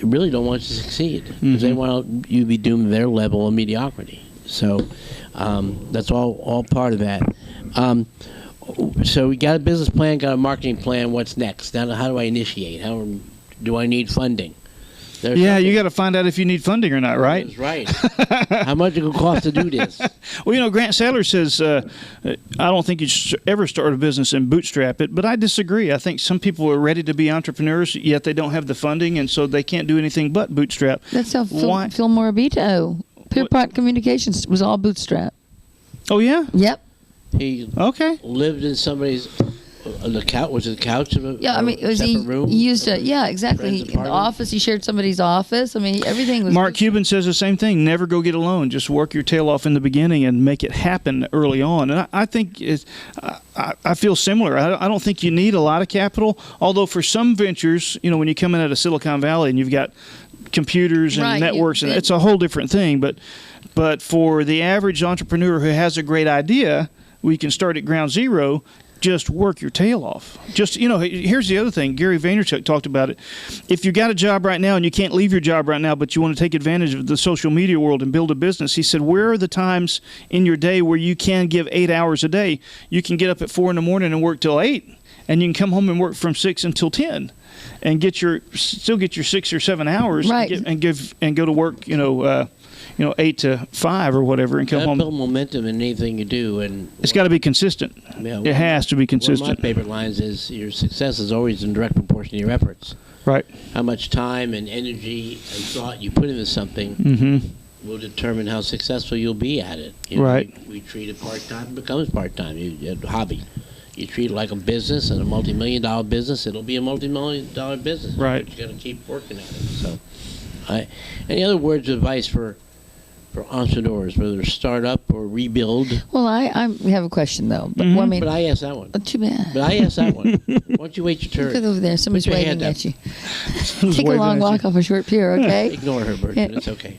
really don't want you to succeed, because they want you to be doomed to their level of mediocrity. So that's all part of that. So we got a business plan, got a marketing plan. What's next? Now, how do I initiate? How do I need funding? You got to find out if you need funding or not, right? That's right. How much it will cost to do this? Well, Grant Sadler says, I don't think you should ever start a business and bootstrap it, but I disagree. I think some people are ready to be entrepreneurs, yet they don't have the funding, and so they can't do anything but bootstrap. That's how Phil Morabito, Pierpont Communications, was all bootstrap. Oh, yeah? Yep. He lived in somebody's... the couch was it a couch in a separate room? He used exactly. In the office, he shared somebody's office. I mean, everything was. Mark Cuban says the same thing. Never go get a loan. Just work your tail off in the beginning and make it happen early on. And I think I feel similar. I don't think you need a lot of capital. Although for some ventures, when you come in out of Silicon Valley and you've got computers and networks, and it's a whole different thing. But for the average entrepreneur who has a great idea, we can start at ground zero. Just work your tail off. Here's the other thing. Gary Vaynerchuk talked about it. If you got a job right now and you can't leave your job right now, but you want to take advantage of the social media world and build a business, he said, where are the times in your day where you can give 8 hours a day? You can get up at 4 in the morning and work till 8, and you can come home and work from 6 until 10, and still get your 6 or 7 hours, and go to work. 8 to 5 or whatever, and come home. Build momentum in anything you do, and it's got to be consistent. It has to be consistent. One of my favorite lines is, your success is always in direct proportion to your efforts. Right. How much time and energy and thought you put into something will determine how successful you'll be at it. Right. We treat it part-time, it becomes part-time, a hobby. You treat it like a business, and a multi-million-dollar business, it'll be a multi-million-dollar business. Right. But you got to keep working at it. So, any other words of advice for entrepreneurs, whether start up or rebuild? Well, I have a question, though. But, but I asked that one. Too bad. But I asked that one. Why don't you wait your turn? Look over there. Somebody's waving at you. Take a waving long at walk off a short pier, okay? Ignore her, Bertrand. It's okay.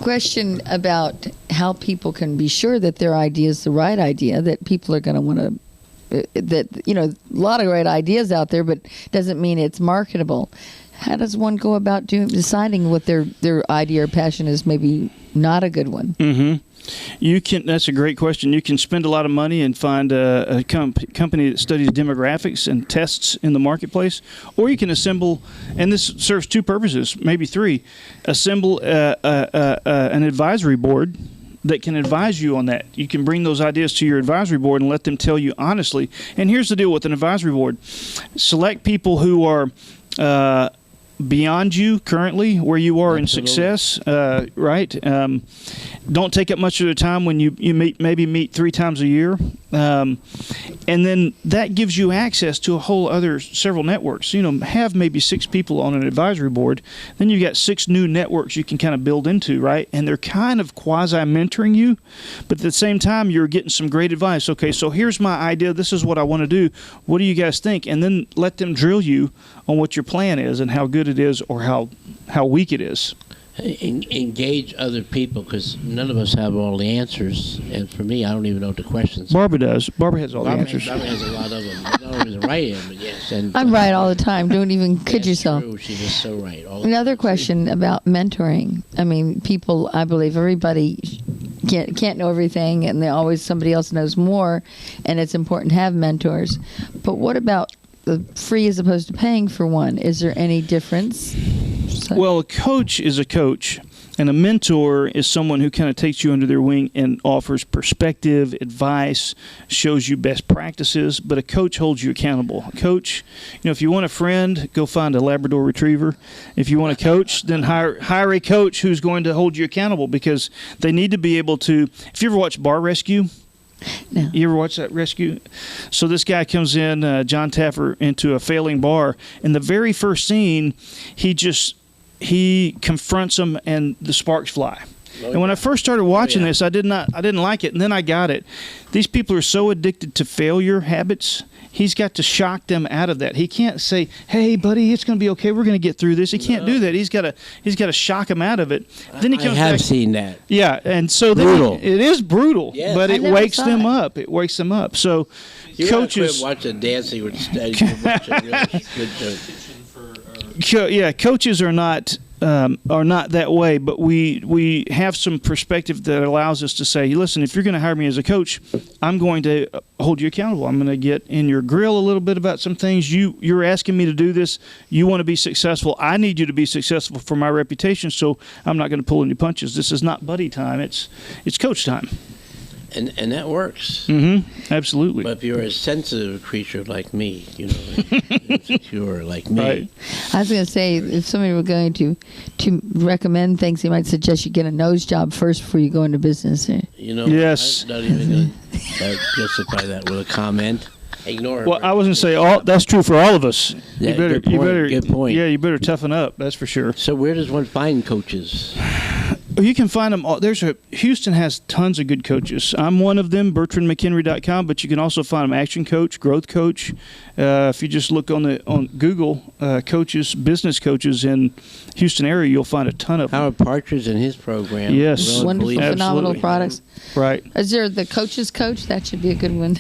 Question about how people can be sure that their idea is the right idea, that people are going to want to... a lot of great ideas out there, but doesn't mean it's marketable. How does one go about deciding what their idea or passion is maybe not a good one? That's a great question. You can spend a lot of money and find a company that studies demographics and tests in the marketplace, or you can assemble, and this serves two purposes, maybe three, assemble an advisory board that can advise you on that. You can bring those ideas to your advisory board and let them tell you honestly. And here's the deal with an advisory board. Select people who are beyond you currently, where you are in success, right? Don't take up much of the time when you meet 3 times a year. And then that gives you access to a whole other several networks. Have maybe 6 people on an advisory board. Then you've got 6 new networks you can kind of build into, right? And they're kind of quasi-mentoring you, but at the same time, you're getting some great advice. Okay, so here's my idea. This is what I want to do. What do you guys think? And then let them drill you on what your plan is and how good it is or how weak it is. engage other people, because none of us have all the answers. And for me, I don't even know what the questions are. Barbara does. Barbara has all the answers. Barbara has a lot of them. Not always the right answer, but yes. And I'm right all the time. Don't even kid yourself. True. She's just so right. Another question about mentoring. I mean, people, I believe everybody can't know everything, and somebody else knows more, and it's important to have mentors. But what about the free as opposed to paying for one? Is there any difference? Well, a coach is a coach, and a mentor is someone who kind of takes you under their wing and offers perspective, advice, shows you best practices, but a coach holds you accountable. A coach, if you want a friend, go find a Labrador Retriever. If you want a coach, then hire a coach who's going to hold you accountable, because they need to be able to. If you ever watch Bar Rescue, no. You ever watch that rescue? So this guy comes in, John Taffer, into a failing bar. In the very first scene, he confronts them, and the sparks fly. And when I first started watching this, I didn't like it, and then I got it. These people are so addicted to failure habits. He's got to shock them out of that. He can't say, "Hey, buddy, it's going to be okay. We're going to get through this." He can't do that. He's got to shock them out of it. Then he comes I have back. seen that. Yeah, and so Brutal. it is brutal, Yes. but it never wakes saw them it. up. It wakes them up. So You coaches, gotta quit watching Dancing with the Stars. You watch a really good show. coaches are not that way, but we have some perspective that allows us to say, listen, if you're going to hire me as a coach, I'm going to hold you accountable. I'm going to get in your grill a little bit about some things. You're asking me to do this. You want to be successful. I need you to be successful for my reputation, so I'm not going to pull any punches. This is not buddy time. It's coach time. And that works. Mm-hmm. Absolutely. But if you're a sensitive creature like me, insecure like me, Right. I was going to say, if somebody were going to recommend things, he might suggest you get a nose job first before you go into business. Yes. I'm not even going to justify that with a comment. Ignore her. Well, I was going to say that's true for all of us. Yeah, you better, good point. Yeah, you better toughen up. That's for sure. So where does one find coaches? You can find them all. Houston has tons of good coaches. I'm one of them, BertrandMcHenry.com, but you can also find them Action Coach, Growth Coach. If you just look on Google, coaches, business coaches in Houston area, you'll find a ton of them. Howard Partridge and his program. Yes. Wonderful, phenomenal Absolutely. products. Right. Is there the coach's coach? That should be a good one.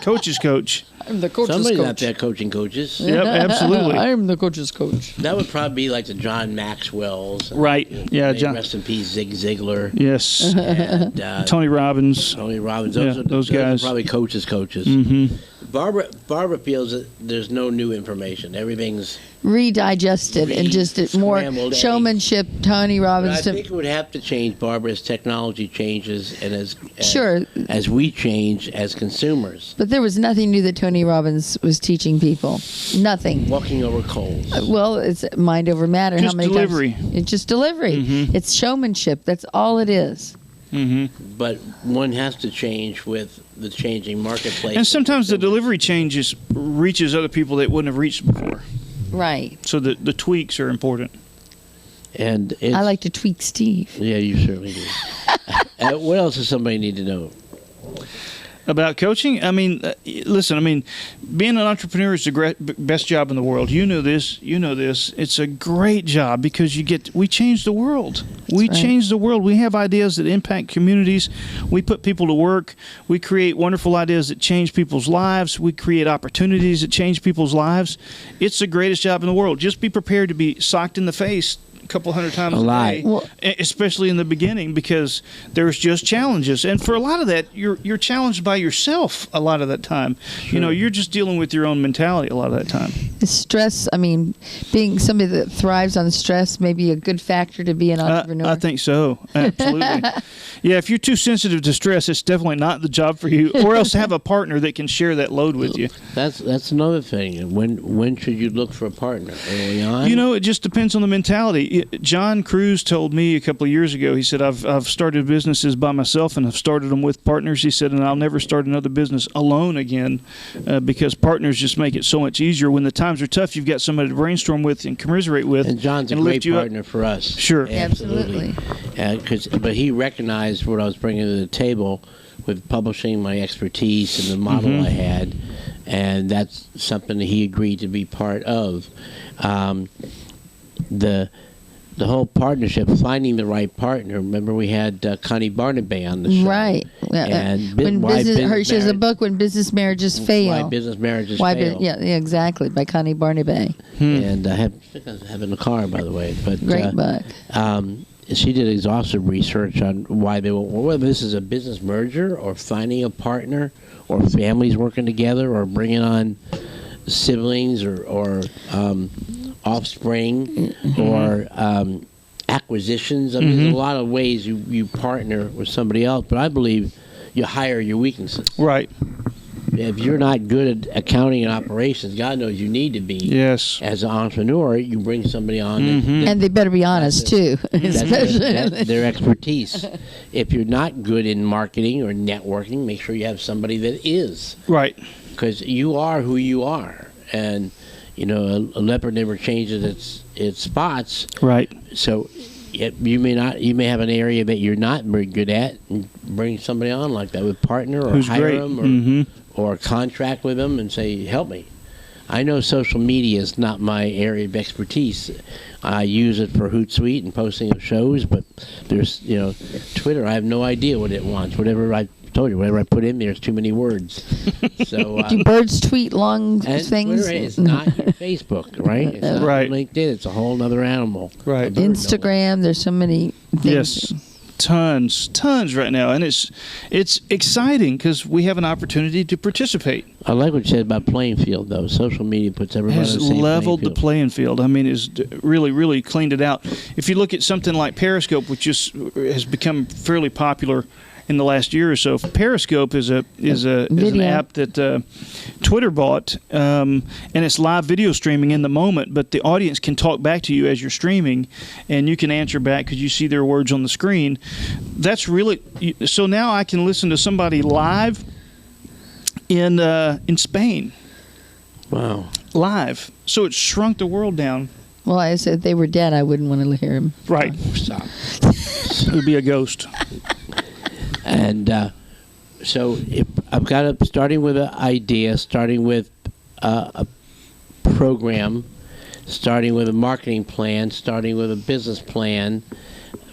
Coach's coach. I'm the coach's Somebody's coach. out there coaching coaches. Yep, absolutely. I'm the coach's coach. That would probably be like the John Maxwell's. Right. Yeah, John. Rest in peace, Zig Ziglar. Yes. And, Tony Robbins. Those guys. are probably coaches. Mm-hmm. Barbara feels that there's no new information. Everything's Redigested and just more Scrambled showmanship. Tony But I Robbins. think it would have to change, Barbara, as technology changes and Sure. as we change as consumers. But there was nothing new that Tony Robbins was teaching people. Nothing. Walking over coals. Well, it's mind over matter. Just How many delivery. times? It's just delivery. Mhm. It's showmanship. That's all it is. Mm-hmm. But one has to change with the changing marketplace. And sometimes the consumers. delivery changes reaches other people that wouldn't have reached before. Right. So the tweaks are important. And I like to tweak Steve. Yeah, you certainly do. What else does somebody need to know? About coaching? I mean, listen, being an entrepreneur is the best job in the world. You know this. It's a great job because we change the world. We change the world. We have ideas that impact communities. We put people to work. We create wonderful ideas that change people's lives. We create opportunities that change people's lives. It's the greatest job in the world. Just be prepared to be socked in the face couple hundred times a day, Well, especially in the beginning, because there's just challenges. And for a lot of that, you're challenged by yourself a lot of that time. Sure. You know, you're just dealing with your own mentality a lot of that time. Stress, I mean, being somebody that thrives on stress may be a good factor to be an entrepreneur. I think so. Absolutely. Yeah, if you're too sensitive to stress, it's definitely not the job for you, or else have a partner that can share that load with you. That's another thing. When should you look for a partner? Early on? You know, it just depends on the mentality. John Cruz told me a couple of years ago, he said, I've started businesses by myself and I've started them with partners. He said, and I'll never start another business alone again because partners just make it so much easier. When the times are tough, you've got somebody to brainstorm with and commiserate with. And John's a great partner for us. Sure. Absolutely. But he recognized what I was bringing to the table with publishing my expertise and the model I had, and that's something that he agreed to be part of. the whole partnership, finding the right partner. Remember, we had Connie Barnaby on the show. Right. And she has a book, When Business Marriages Fail. Why Business Marriages Fail. Yeah, exactly, by Connie Barnaby. And I think I have it in the car, by the way. But great book. She did exhaustive research on why they won't, whether this is a business merger or finding a partner or families working together or bringing on siblings or offspring or acquisitions. I mean, there's a lot of ways you partner with somebody else, but I believe you hire your weaknesses. Right. If you're not good at accounting and operations, God knows you need to be. Yes. As an entrepreneur, you bring somebody on. And they better be honest, too. That's their expertise. If you're not good in marketing or networking, make sure you have somebody that is. Right. Because you are who you are. And, you know, a leopard never changes its spots. Right. So you may have an area that you're not very good at, and bring somebody on like that with partner or who's hire great. them or contract with them and say, help me. I know social media is not my area of expertise. I use it for Hootsuite and posting of shows, but there's, Twitter, I have no idea what it wants. Whatever I told you, whatever I put in there is too many words. So do birds tweet long things? Twitter is not your Facebook, right? It's not right. LinkedIn. It's a whole other animal. Right. Instagram, there's so many things. Yes. Tons right now, and it's exciting because we have an opportunity to participate. I like what you said about playing field, though. Social media puts everybody on the same leveled the playing field. I mean, it's really cleaned it out. If you look at something like Periscope, which has become fairly popular in the last year or so, Periscope is an app that Twitter bought, and it's live video streaming in the moment, but the audience can talk back to you as you're streaming, and you can answer back because you see their words on the screen. That's really so now I can listen to somebody live in Spain. Wow. Live. So it shrunk the world down. Well, I said if they were dead, I wouldn't want to hear him. Right. Stop. It would be a ghost. And so if I've got starting with an idea, starting with a program, starting with a marketing plan, starting with a business plan,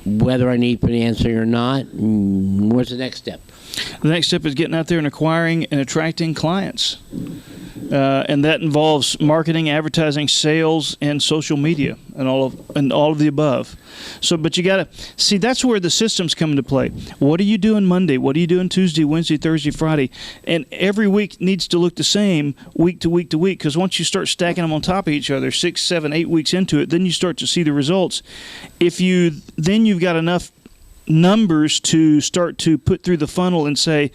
whether I need financing or not, what's the next step? The next step is getting out there and acquiring and attracting clients. And that involves marketing, advertising, sales, and social media, and all of the above. So, but you got to see that's where the systems come into play. What are you doing Monday? What are you doing Tuesday, Wednesday, Thursday, Friday? And every week needs to look the same week to week to week. Because once you start stacking them on top of each other, 6, 7, 8 weeks into it, then you start to see the results. Then you've got enough numbers to start to put through the funnel and say,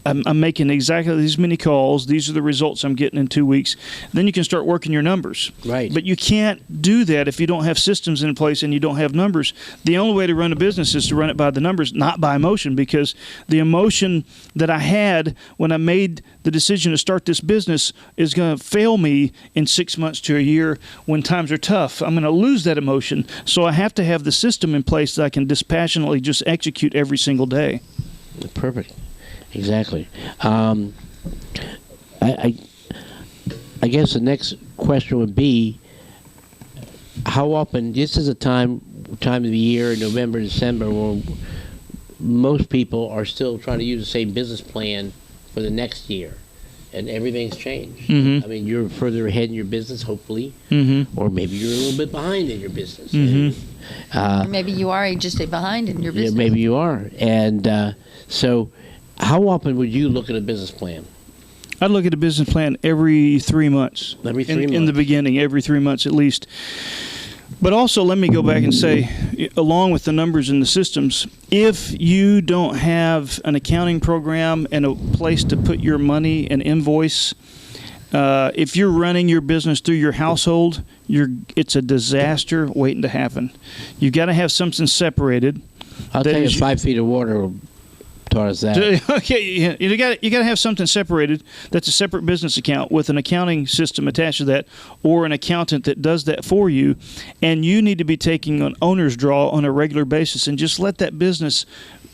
I'm making exactly these many calls. These are the results I'm getting in 2 weeks. Then you can start working your numbers. Right. But you can't do that if you don't have systems in place and you don't have numbers. The only way to run a business is to run it by the numbers, not by emotion, because the emotion that I had when I made the decision to start this business is going to fail me in 6 months to a year when times are tough. I'm going to lose that emotion. So I have to have the system in place that I can dispassionately just execute every single day. Perfect. Exactly. I guess the next question would be, how often, this is a time of the year, November, December, where most people are still trying to use the same business plan for the next year, and everything's changed. Mm-hmm. I mean, you're further ahead in your business, hopefully, Mm-hmm. or maybe you're a little bit behind in your business. Mm-hmm. Or maybe you are just a behind in your business. Yeah, maybe you are. And so how often would you look at a business plan? I'd look at a business plan every 3 months. Every 3 months. In the beginning, every 3 months at least. But also, let me go back and say, along with the numbers and the systems, if you don't have an accounting program and a place to put your money and invoice, if you're running your business through your household, it's a disaster waiting to happen. You've got to have something separated. I'll tell you 5 feet of water taught us that. Okay, you got to have something separated. That's a separate business account with an accounting system attached to that, or an accountant that does that for you. And you need to be taking an owner's draw on a regular basis, and just let that business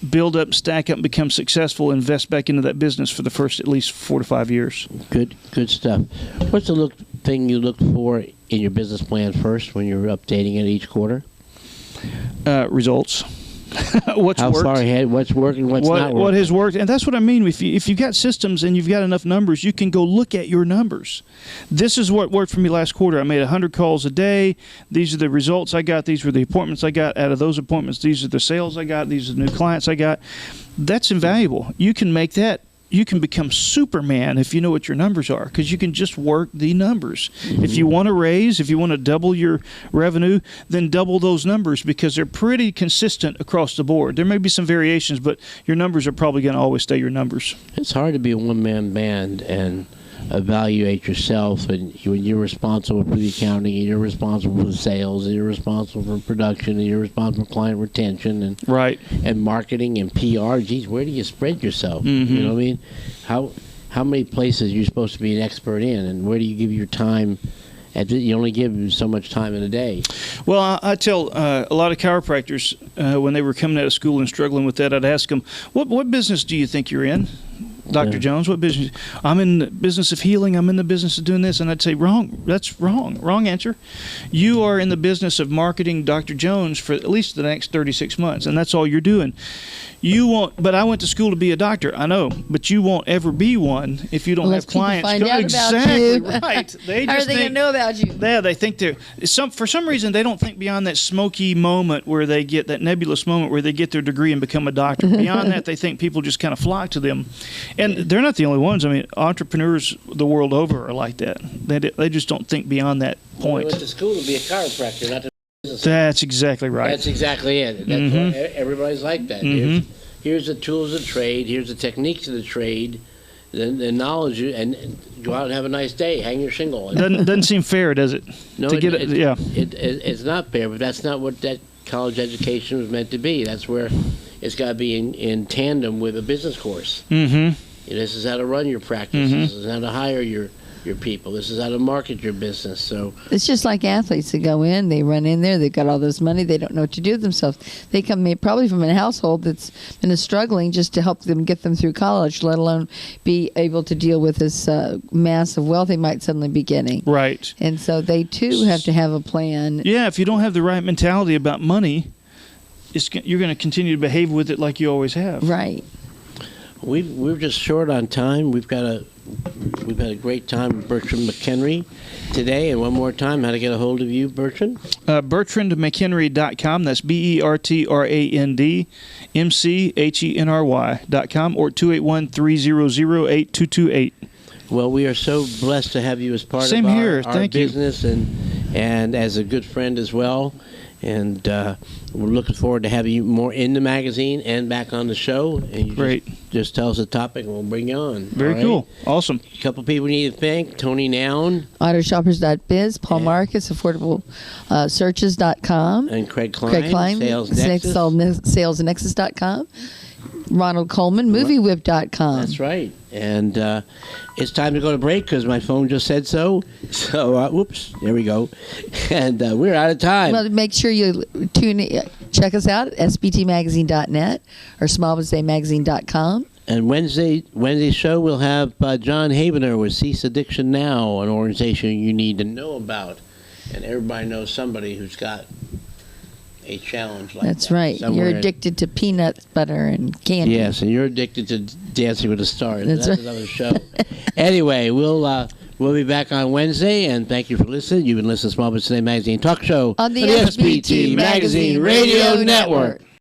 build up, stack up, and become successful. Invest back into that business for the first at least 4 to 5 years. Good stuff. What's the thing you look for in your business plan first when you're updating it each quarter? results. What's How worked, far ahead? What's working? What's not working? What has worked, and that's what I mean. If you've got systems and you've got enough numbers, you can go look at your numbers. This is what worked for me last quarter. I made 100 calls a day. These are the results I got. These were the appointments I got. Out of those appointments, these are the sales I got. These are the new clients I got. That's invaluable. You can make that. You can become Superman if you know what your numbers are, because you can just work the numbers. If you want to raise, if you want to double your revenue, then double those numbers, because they're pretty consistent across the board. There may be some variations, but your numbers are probably going to always stay your numbers. It's hard to be a one-man band and evaluate yourself, and when you're responsible for the accounting, and you're responsible for the sales, and you're responsible for production, and you're responsible for client retention, and right, and marketing and PR. Geez, where do you spread yourself? Mm-hmm. You know what I mean? How many places you're supposed to be an expert in, and where do you give your time? You only give so much time in a day. Well, I tell a lot of chiropractors when they were coming out of school and struggling with that, I'd ask them, what business do you think you're in? Dr. Jones, what business? I'm in the business of healing. I'm in the business of doing this. And I'd say, wrong. That's wrong. Wrong answer. You are in the business of marketing Dr. Jones for at least the next 36 months, and that's all you're doing. You won't, but I went to school to be a doctor. I know, but you won't ever be one if you don't have clients. Find out exactly about you. Right. They How just are they going to know about you? Yeah, they think for some reason they don't think beyond that smoky moment where they get that nebulous moment where they get their degree and become a doctor. Beyond that, they think people just kind of flock to them, and they're not the only ones. I mean, entrepreneurs the world over are like that. They just don't think beyond that point. I went to school to be a chiropractor, not to. That's exactly right. That's exactly it. That's why everybody's like that. Here's the tools of the trade. Here's the techniques of the trade. The knowledge, and go out and have a nice day. Hang your shingle. Doesn't seem fair, does it? No, it's not fair. But that's not what that college education was meant to be. That's where it's got to be in tandem with a business course. This is how to run your practice. This is how to hire your people. This is how to market your business. So it's just like athletes that go in, they run in there, they've got all this money, they don't know what to do with themselves. They come probably from a household that's been struggling just to help them get them through college, let alone be able to deal with this massive wealth they might suddenly be getting. Right. And so they too have to have a plan. Yeah, if you don't have the right mentality about money, you're going to continue to behave with it like you always have. Right. We're just short on time. We've had a great time with Bertrand McHenry today. And one more time, how to get a hold of you, Bertrand? BertrandMcHenry.com. That's BertrandMcHenry.com, or 281-300-8228. Well, we are so blessed to have you as part Same of here. our Thank business and as a good friend as well. And we're looking forward to having you more in the magazine and back on the show. And you just tell us the topic and we'll bring you on. Very cool. Awesome. A couple people we need to thank. Tony Noun. Autoshoppers.biz. Paul Marcus, AffordableSearches.com. And Craig Klein. SalesNexus.com. Ronald Coleman, MovieWhip.com. That's right. And it's time to go to break because my phone just said so. So, whoops, there we go. And we're out of time. Well, make sure you check us out at sbtmagazine.net or smallbusinessdaymagazine.com. And Wednesday's show, we'll have John Havener with Cease Addiction Now, an organization you need to know about. And everybody knows somebody who's got a challenge like That's that. right. You're addicted to peanut butter and candy. Yes, and you're addicted to Dancing with the Stars. That's right. Another show. Anyway, we'll be back on Wednesday, and thank you for listening. You've been listening to Small Business Today Magazine Talk Show on the SBT Magazine Radio Network.